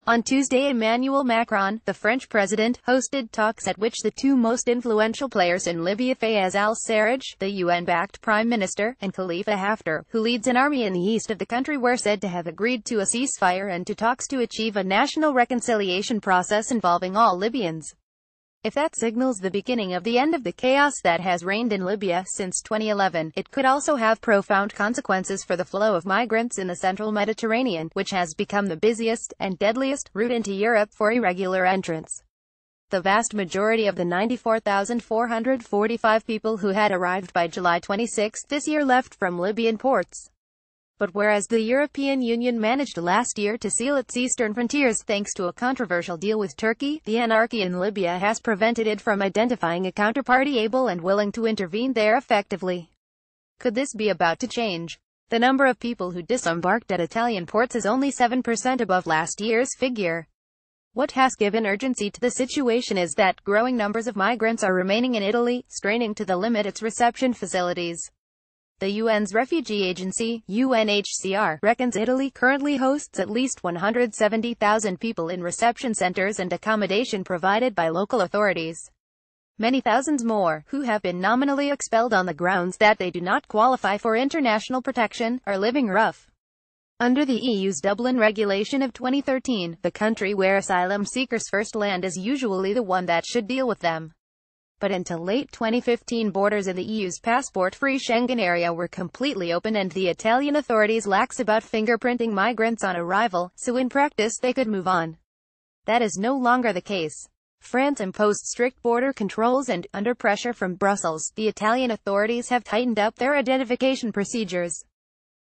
On Tuesday, Emmanuel Macron, the French president, hosted talks at which the two most influential players in Libya, Fayez al-Sarraj, the UN-backed prime minister, and Khalifa Haftar, who leads an army in the east of the country, were said to have agreed to a ceasefire and to talks to achieve a national reconciliation process involving all Libyans. If that signals the beginning of the end of the chaos that has reigned in Libya since 2011, it could also have profound consequences for the flow of migrants in the central Mediterranean, which has become the busiest and deadliest route into Europe for irregular entrants. The vast majority of the 94,445 people who had arrived by July 26 this year left from Libyan ports. But whereas the European Union managed last year to seal its eastern frontiers thanks to a controversial deal with Turkey, the anarchy in Libya has prevented it from identifying a counterparty able and willing to intervene there effectively. Could this be about to change? The number of people who disembarked at Italian ports is only 7% above last year's figure. What has given urgency to the situation is that growing numbers of migrants are remaining in Italy, straining to the limit its reception facilities. The UN's refugee agency, UNHCR, reckons Italy currently hosts at least 170,000 people in reception centers and accommodation provided by local authorities. Many thousands more, who have been nominally expelled on the grounds that they do not qualify for international protection, are living rough. Under the EU's Dublin Regulation of 2013, the country where asylum seekers first land is usually the one that should deal with them. But until late 2015, borders in the EU's passport-free Schengen area were completely open and the Italian authorities lax about fingerprinting migrants on arrival, so in practice they could move on. That is no longer the case. France imposed strict border controls and, under pressure from Brussels, the Italian authorities have tightened up their identification procedures.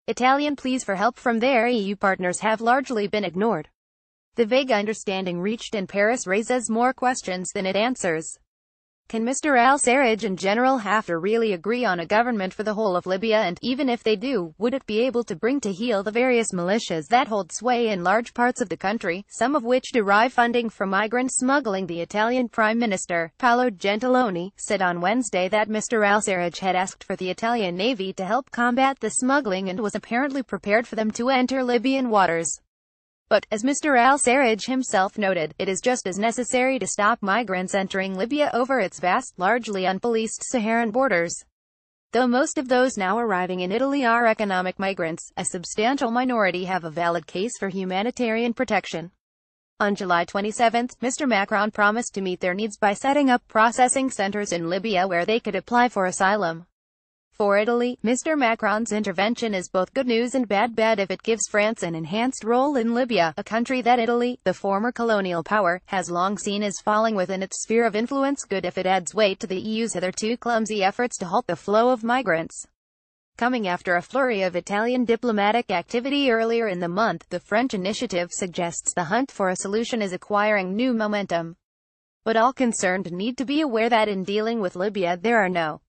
Italian pleas for help from their EU partners have largely been ignored. The vague understanding reached in Paris raises more questions than it answers. Can Mr. al-Sarraj and General Haftar really agree on a government for the whole of Libya, and, even if they do, would it be able to bring to heel the various militias that hold sway in large parts of the country, some of which derive funding from migrant smuggling? The Italian Prime Minister, Paolo Gentiloni, said on Wednesday that Mr. al-Sarraj had asked for the Italian Navy to help combat the smuggling and was apparently prepared for them to enter Libyan waters. But, as Mr. al-Sarraj himself noted, it is just as necessary to stop migrants entering Libya over its vast, largely unpoliced Saharan borders. Though most of those now arriving in Italy are economic migrants, a substantial minority have a valid case for humanitarian protection. On July 27, Mr. Macron promised to meet their needs by setting up processing centers in Libya where they could apply for asylum. For Italy, Mr. Macron's intervention is both good news and bad if it gives France an enhanced role in Libya, a country that Italy, the former colonial power, has long seen as falling within its sphere of influence. Good if it adds weight to the EU's hitherto clumsy efforts to halt the flow of migrants. Coming after a flurry of Italian diplomatic activity earlier in the month, the French initiative suggests the hunt for a solution is acquiring new momentum. But all concerned need to be aware that in dealing with Libya there are no